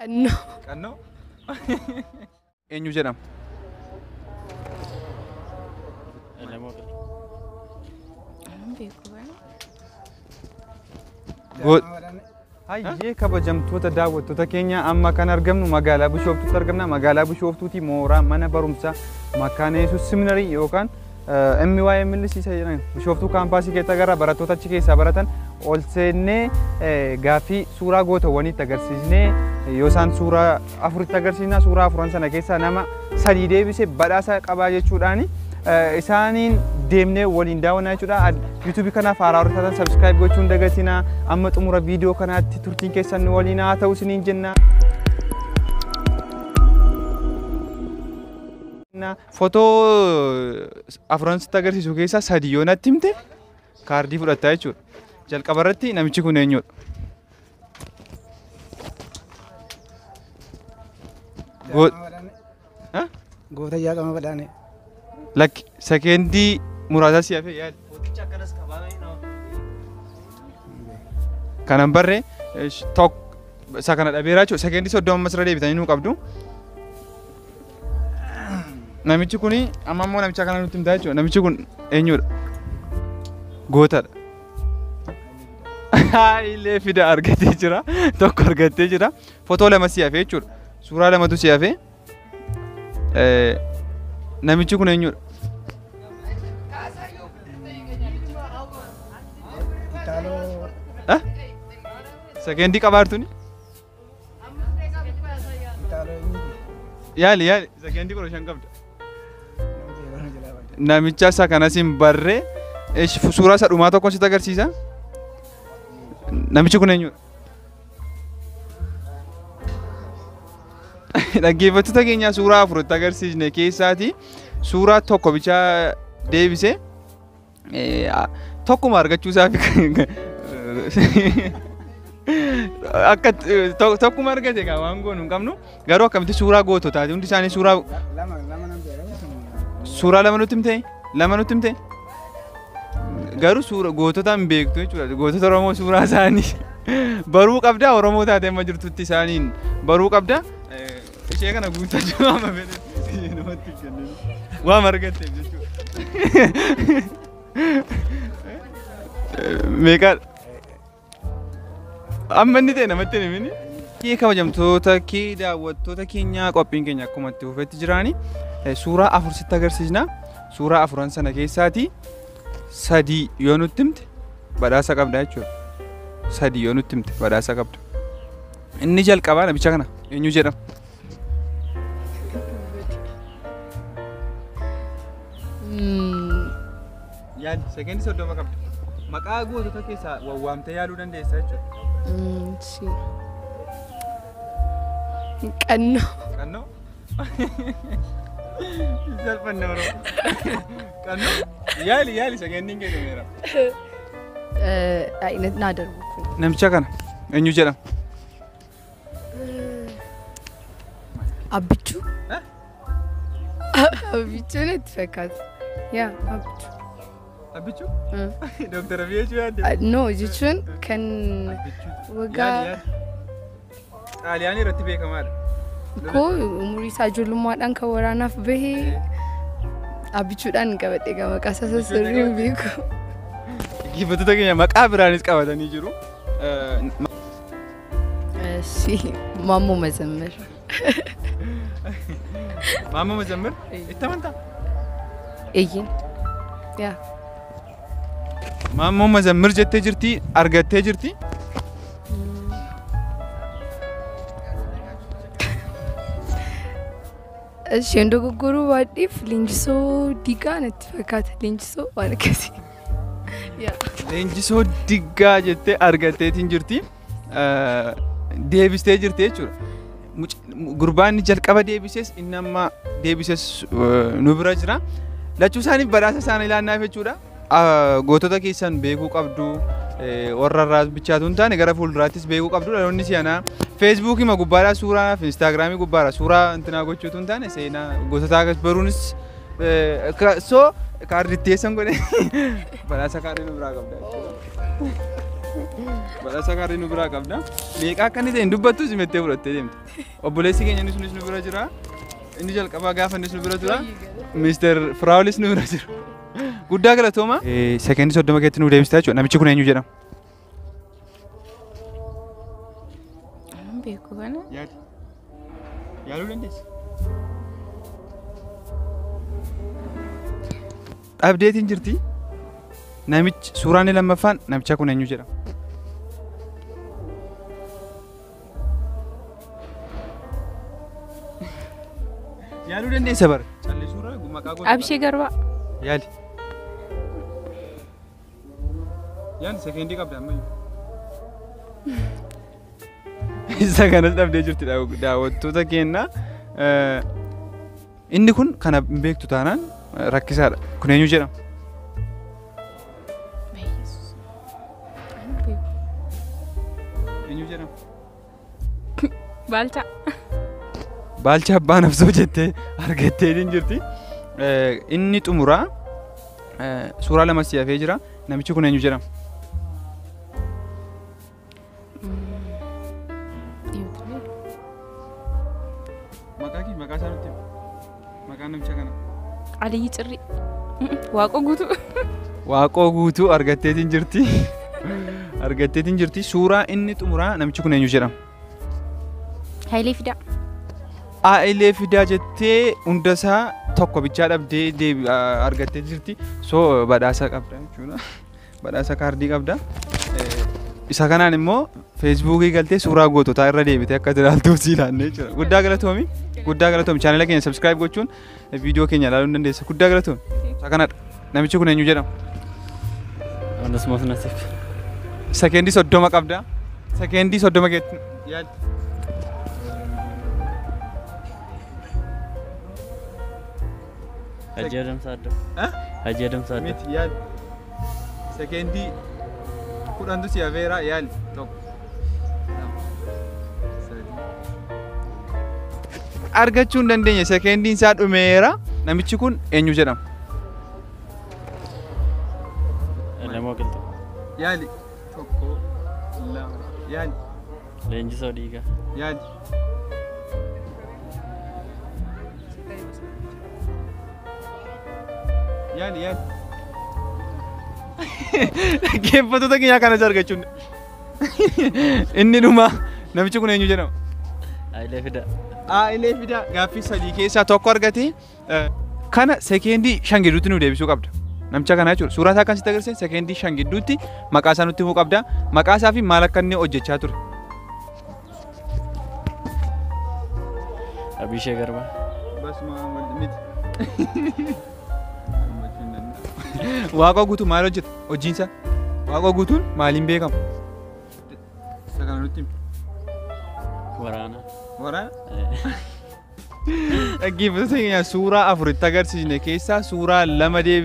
No. Kannoo? Eenyu jedhama? Hayyee kabajamtoota daawwattoota keenya amma kan argamnu magaalaa Bishooftuutti argamna. Magaalaa Bishooftuutti mooraa mana barumsaa Makaana Yesuus Seminarii yookaan MYMLC jedhan Bishooftuu kaampaasii keessa agarra. Barattoota achi keessaa baratan ol seennee gaaffii suuraa gootawwaniitti agarsiisnee yoo isaan suuraa afuritti agarsiisna suuraa afuran sana keessaa nama sadii deebisee badhaasa qabaa jechuudhaani isaaniin deemnee waliin daawwannaa jechuudha. YouTube kanaaf haaraa hordoftan subscribe gochuun dagatina. Amma xumura viidiyoo kanaatti turtiin keessan waliin haa ta'u isiniin jenna. Footoo afuransitti agarsiisu keessaa sadii yoo natti himte kaardii fudhattaa jechuudha. Jalqaba irratti namichi kun eenyudha? Goota Jaaqama Badhaanee. Lakki sekendii muraasa si hafe yaali. Kanan barree tokko isa kana dhabeeraa jechuudha. Sekendii 30 masira deebitanii nuu qabdu. Namichi kuni amma immoo namicha kana nutti himtaa jechuudha. Namichi kun eenyudha? Gootadha. Illee fida argatee jira. Tokko argatee jira. Footoo lama si hafe jechuudha. Suuraa lamatu si hafe. Namichi kun eenyudha? Sekendii qabaartuni? Yaali sekendii 15 qabda. Namicha isa kanas hin barree suuraa isa dhumaa tokkoon sitti agarsiisa. Namichi kun eenyudha? Dhaggeeffattoota keenya suuraa afuritti agarsiisne keessaati suuraa tokko bichaa deebise tokkuma argachuu isaaf akka tokkuma argate egaa waan goonu hin qabnu garuu akkamitti suuraa goototaati hundi isaanii suuraa lama nutti himte garuu suura gootota hin beektu jechuudha. Gootota Oromoo suuraa isaanii baruu qabda. Oromoo taatee amma jirtutti isaaniin baruu qabda. Ishee kana guuttachuu amma fedhe namatti kennu waan argatteef jechuudha. Meeqaadha? Amma inni ta'e namatti hin himini. Kabajamtoota kee daawwattoota keenya qophiin keenya akkuma itti fufetti jiraani suuraa afur sitti agarsiisna. Suuraa afuran sana keessaati sadii yoo nutti himte badhaasa qabda jechuudha. Sadii yoo nutti himte badhaasa qabda. Inni jalqabaa namicha kana eenyu jedhama? Yaali sekendii 30 qabda. Maqaa gootota keessaa waamtee yaaluu dandeessa jechuudha. Kannoo. Kannoo? Salphanne Oromoo. Kannoo? Yaali sekendiin kennameera. Naa darbu kun. Namicha kana eenyu jedhama? Abbichuu. Abbichuu natti fakkaata. Yaa Abbichuu. Abbichuu? Dr. Abiyyaachuu yaadde? No jechuun kan waggaa Xaaliyaanii irratti beekamaadha. Koo umurii isaa ijoollummaadhaan kan waraanaaf bahee abbichuudhaan qabadhe egaa maqaa isaa sirrii hin beeku. Dhaggeeffattoota keenya maqaa biraanis qabatanii jiru. Maammoo Mazammir. Maammoo Mazammir? Itti amantaa? Eeyyeen. Yaa. Maammoo Mazammir jettee jirti argattee jirti. Isheen dogoggoruu baadhiif leenjisoo Diggaa natti fakkaata. Leenjisoo waan akkasii. Leenjisoo Diggaa jettee argatteetiin jirti. Deebistee jirti jechuudha. Gurbaan jalqaba deebises inni amma deebises nu bira jira. Lachuu isaaniif badhaasa isaanii ilaannaaf jechuudha. Gootota keessan beekuu qabdu. Warra irraa bichaatu hin taane gara fuulduraattis beekuu qabdu. Dhaloonni si'anaa Facebook ma gubbaadhaa suuraa fi Instagramii gubbaadhaa suuraa intinaa gochuutu hin taane seenaa gootota baruunis kaarditteessan godhe badhaasa kaardii nu biraa qabda. Badhaasa kaardii nu biraa qabda. Meeqa akka inni ta'e hin dubbattu simettee fudhattee deemte. Obboleessi keenya inni sunis nu bira jira. Inni jalqabaa gaafa innis nu bira jira. Mister Firaawulis nu bira jira. Guddaa galatooma. Sekendii 30 keetti nu deebistaa jechuudha. Namichi kun eenyu jedhama? Beeku kana. Yaadi. Yaaluu dandeessi. Dhabdeetiin jirti. Namichi suuraan lammaffaan namicha kun eenyu jedhama? Yaaluu dandeessa bara. Callee suuraa maqaa gosa. Abshee Garbaa. Yaali. Yaali sekendii qabda amma. Isa kanas dhabdee jirti daawwattoota keenya. Inni kun kana hin beektu taanaan rakkisaadha. Kun eenyu jedhama? Eenyu jedhama? Baalchaa. Baalchaa abbaa nafsoo jettee argattee jirti. Inni xumuraa suuraa lama si hafee jira. Namichi kun eenyu jedhama? Maqaa isaa nutti hima. Maqaan namicha kana. Aliyyi Cirrii. Waaqoo guutuu. Waaqoo guutuu argatteetiin jirti. Argatteetiin jirti. Suuraa inni xumuraa namichi kun eenyu jedhama? Hayilee Fidaa. Hayilee Fidaa jettee hundasaa tokko bichaa dhabdee argattee jirti. So badhaasa qabda jechuudha. Badhaasa kaardii qabda. Isa kanaan immoo Feesbuukii galtee suuraa goototaa irra deebitee akka ilaaltuuf si ilaannee jechuudha. Guddaa galatoomi. Guddaa galatoomi. Chaanela keenya subscribe gochuun viidiyoo keenya ilaaluu ni dandeessa. Guddaa galatoomi. Isa kanadha. Namichi kun eenyu jedhama? Onesmoos Nasiib. Sekendii 30 qabda. Sekendii 30 keetti yaali. Hajji Adamsaa Addoo. Hajji Adamsaa Addoo. Miti yaali. Sekendii 10 si hafeera yaali. Tokko. Argachuu hin dandeenye sekendiin isaa dhumeera. Namichi kun eenyu jedhama? Lamoo Qilxuu. Yaali. Tokko. Lama. Yaali. Leenjisoo Dhiigaa. Yaali. Yaali yaali. Dhaggeeffattoota keenyaa kanas argachuun. Inni dhuma namichi kun eenyu jedhama? Hayilee Fidaa. Hayilee Fidaa gaaffii sadii keessaa tokko argate. Kana sekendii 5 gidduutti nu deebisuu qabda. Namicha kana jechuudha. Suuraa isaa kan sitti agarsiise sekendii 5 gidduutti maqaa isaa nutti himuu qabda. Maqaa isaa fi maal akka inni hojjechaa ture. Abishee Garbaa. Waaqoo guutuu maal hojjeta? Hojiinsa. Waaqoo guutuun maaliin beekama? Isa kana nutti himi. Waraana. Waraana? Dhaggeeffattoota keenya suuraa 4 agarsiisne keessaa suuraa 2 deebisee